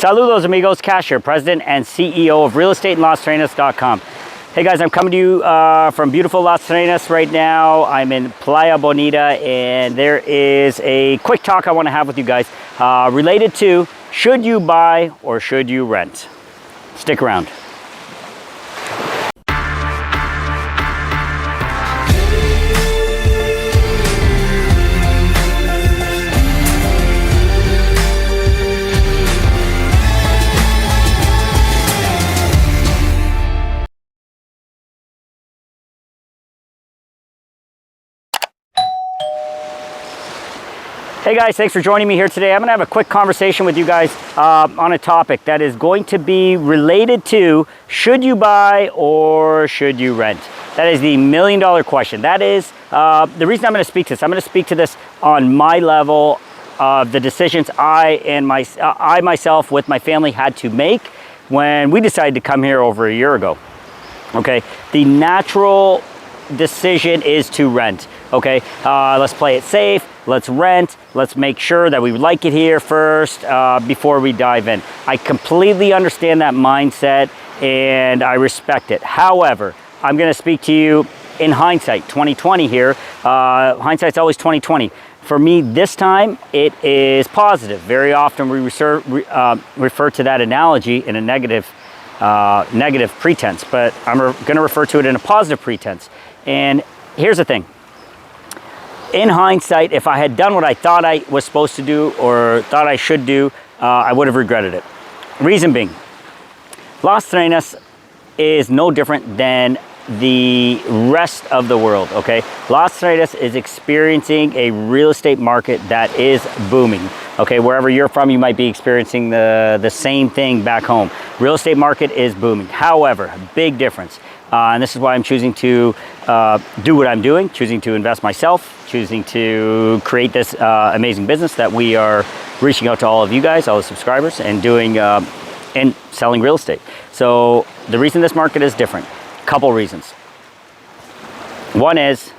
Saludos amigos, Cash here, President and CEO of realestateinLasTerrenas.com. Hey guys, I'm coming to you from beautiful Las Terrenas right now. I'm in Playa Bonita, and there is a quick talk I want to have with you guys related to should you buy or should you rent? Stick around. Hey guys, thanks for joining me here today. I'm going to have a quick conversation with you guys on a topic that is going to be related to should you buy or should you rent? That is the $1 million question. That is the reason I'm going to speak to this. I'm going to speak to this on my level of the decisions I myself with my family had to make when we decided to come here over a year ago. Okay, the natural decision is to rent. Okay, let's play it safe. Let's rent. Let's make sure that we like it here first before we dive in. I completely understand that mindset and I respect it. However, I'm going to speak to you in hindsight, 2020 here. Hindsight's always 2020. For me, this time, it is positive. Very often we refer to that analogy in a negative pretense, but I'm going to refer to it in a positive pretense. And here's the thing. In hindsight, if I had done what I thought I was supposed to do or thought I should do, I would have regretted it. Reason being, Las Terrenas is no different than the rest of the world, okay? Las Terrenas is experiencing a real estate market that is booming, okay? Wherever you're from, you might be experiencing the same thing back home. Real estate market is booming. However, big difference. And this is why I'm choosing to do what I'm doing, choosing to invest myself, choosing to create this amazing business that we are reaching out to all of you guys, all the subscribers, and doing and selling real estate. So the reason this market is different, couple reasons. One is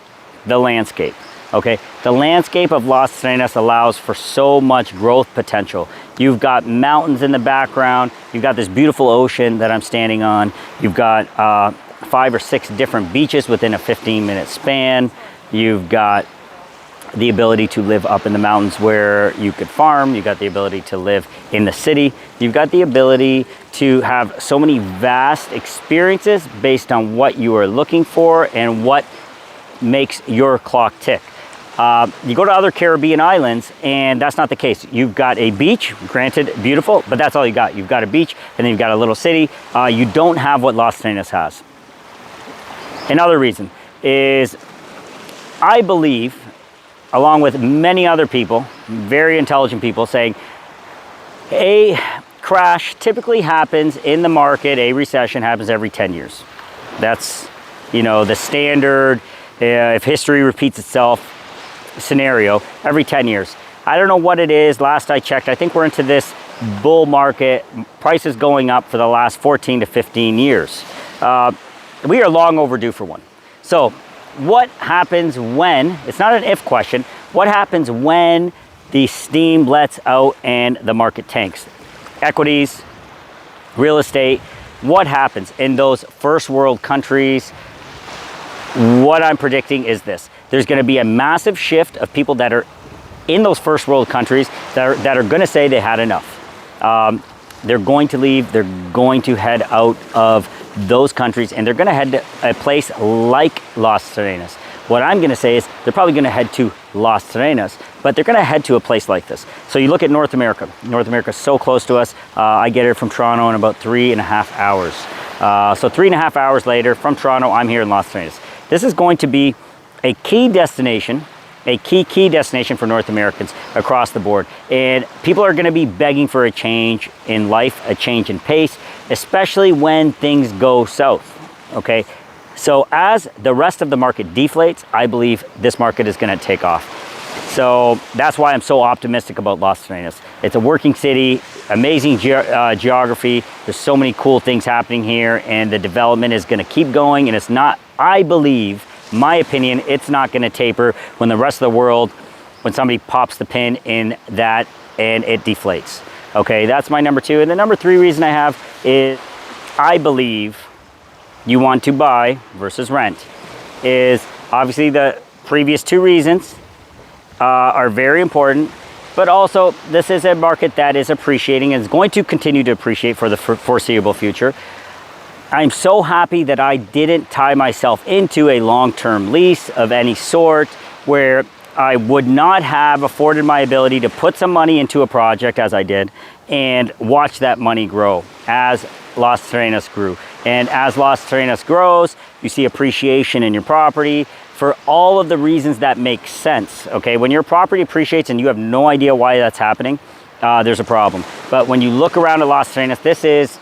the landscape. Okay, the landscape of Las Terrenas allows for so much growth potential. You've got mountains in the background. You've got this beautiful ocean that I'm standing on. You've got 5 or 6 different beaches within a 15-minute span. You've got the ability to live up in the mountains where you could farm. You've got the ability to live in the city. You've got the ability to have so many vast experiences based on what you are looking for and what makes your clock tick. You go to other Caribbean islands and that's not the case. You've got a beach, granted beautiful, but that's all you got. You've got a beach and then you've got a little city. You don't have what Las Terrenas has. Another reason is I believe, along with many other people, very intelligent people, saying a crash typically happens in the market, a recession happens every 10 years. That's, the standard, if history repeats itself scenario, every 10 years. I don't know what it is. Last I checked, I think we're into this bull market, prices going up for the last 14 to 15 years. We are long overdue for one. So what happens when, it's not an if question, what happens when the steam lets out and the market tanks? Equities, real estate, what happens in those first world countries? What I'm predicting is this. There's going to be a massive shift of people that are in those first world countries that are going to say they had enough. They're going to leave, they're going to head out of those countries and they're going to head to a place like Las Terrenas. What I'm going to say is they're probably going to head to Las Terrenas, but they're going to head to a place like this. So you look at North America. North America is so close to us. I get here from Toronto in about 3.5 hours. So 3.5 hours later from Toronto, I'm here in Las Terrenas. This is going to be a key destination, a key destination for North Americans across the board. And people are going to be begging for a change in life, a change in pace, especially when things go south, okay? So as the rest of the market deflates, I believe this market is going to take off. So that's why I'm so optimistic about Las Terrenas. It's a working city, amazing geography. There's so many cool things happening here and the development is going to keep going, and it's not, I believe, my opinion, it's not going to taper when the rest of the world, when somebody pops the pin in that and it deflates. Okay, that's my number 2. And the number 3 reason I have is I believe you want to buy versus rent. Is obviously the previous 2 reasons are very important, but also this is a market that is appreciating and is going to continue to appreciate for the foreseeable future. I'm so happy that I didn't tie myself into a long-term lease of any sort where I would not have afforded my ability to put some money into a project as I did and watch that money grow as Las Terrenas grew. And as Las Terrenas grows, you see appreciation in your property for all of the reasons that make sense. Okay, when your property appreciates and you have no idea why that's happening, there's a problem. But when you look around at Las Terrenas, this is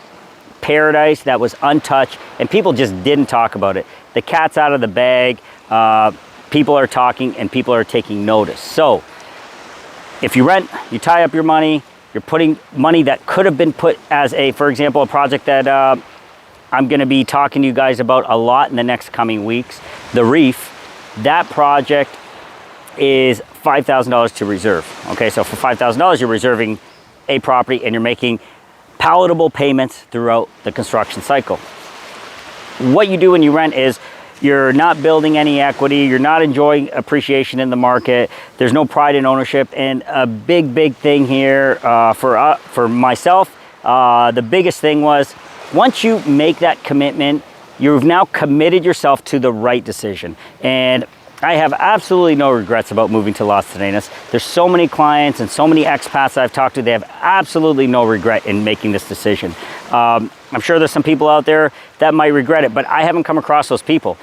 paradise that was untouched and people just didn't talk about it. The cat's out of the bag. People are talking and people are taking notice. So if you rent, you tie up your money, you're putting money that could have been put as a, for example, a project that I'm going to be talking to you guys about a lot in the next coming weeks, the Reef. That project is $5,000 to reserve. Okay, so for $5,000, you're reserving a property and you're making palatable payments throughout the construction cycle. What you do when you rent is you're not building any equity, you're not enjoying appreciation in the market, there's no pride in ownership. And a big thing here for myself, the biggest thing was once you make that commitment, you've now committed yourself to the right decision. And I have absolutely no regrets about moving to Las Terrenas. There's so many clients and so many expats I've talked to, they have absolutely no regret in making this decision. I'm sure there's some people out there that might regret it, but I haven't come across those people.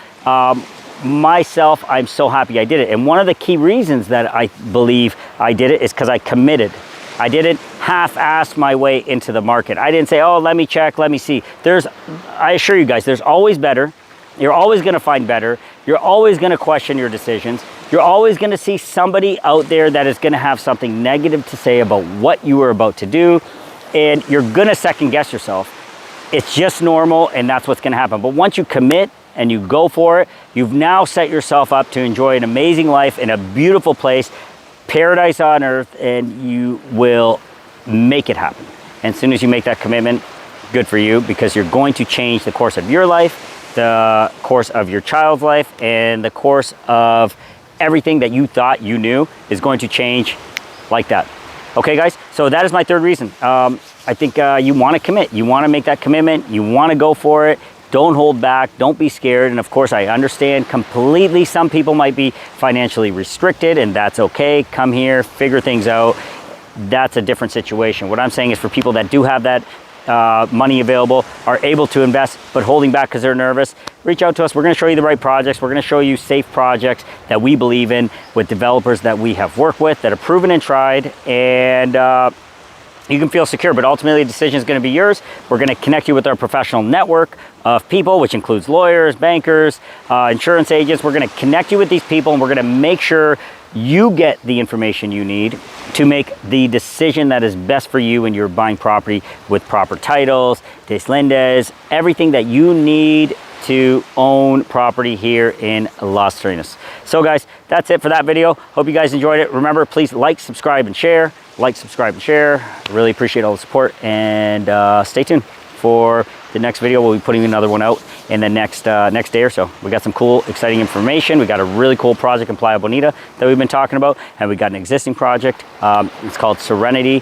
Myself, I'm so happy I did it. And one of the key reasons that I believe I did it is because I committed. I didn't half-ass my way into the market. I didn't say, oh, let me check, let me see. I assure you guys, there's always better. You're always gonna find better. You're always gonna question your decisions. You're always gonna see somebody out there that is gonna have something negative to say about what you were about to do, and you're gonna second guess yourself. It's just normal, and that's what's gonna happen. But once you commit and you go for it, you've now set yourself up to enjoy an amazing life in a beautiful place, paradise on earth, and you will make it happen. And as soon as you make that commitment, good for you, because you're going to change the course of your life, the course of your child's life, and the course of everything that you thought you knew is going to change like that. Okay, guys, so that is my 3rd reason. I think you want to commit. You want to make that commitment. You want to go for it. Don't hold back. Don't be scared. And of course, I understand completely some people might be financially restricted, and that's okay. Come here, figure things out. That's a different situation. What I'm saying is for people that do have that money available, are able to invest, but holding back because they're nervous, reach out to us. We're going to show you the right projects. We're going to show you safe projects that we believe in with developers that we have worked with, that are proven and tried, and you can feel secure, but ultimately the decision is going to be yours. We're going to connect you with our professional network of people, which includes lawyers, bankers, insurance agents. We're going to connect you with these people, and we're going to make sure you get the information you need to make the decision that is best for you when you're buying property, with proper titles, deslindes, everything that you need to own property here in Las Terrenas. So guys, that's it for that video. Hope you guys enjoyed it. Remember, please like, subscribe, and share. Like, subscribe, and share. Really appreciate all the support, and stay tuned for the next video. We'll be putting another one out in the next day or so. We got some cool, exciting information. We got a really cool project in Playa Bonita that we've been talking about, and we got an existing project. It's called Serenity.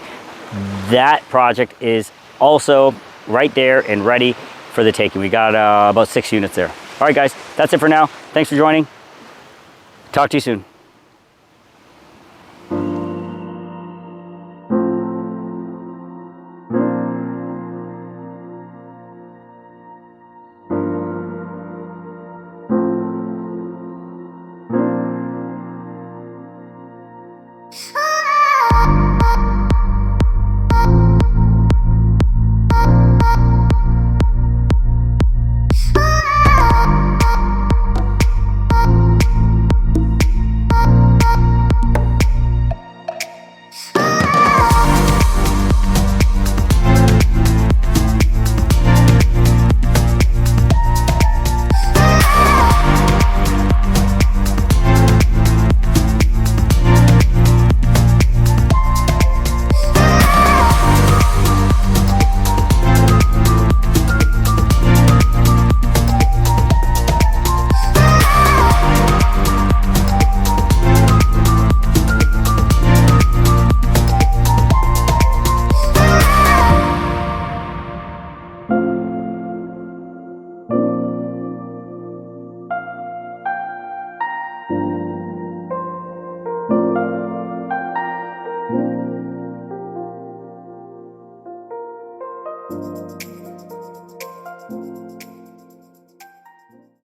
That project is also right there and ready for the taking. We got about 6 units there. All right, guys, that's it for now. Thanks for joining. Talk to you soon.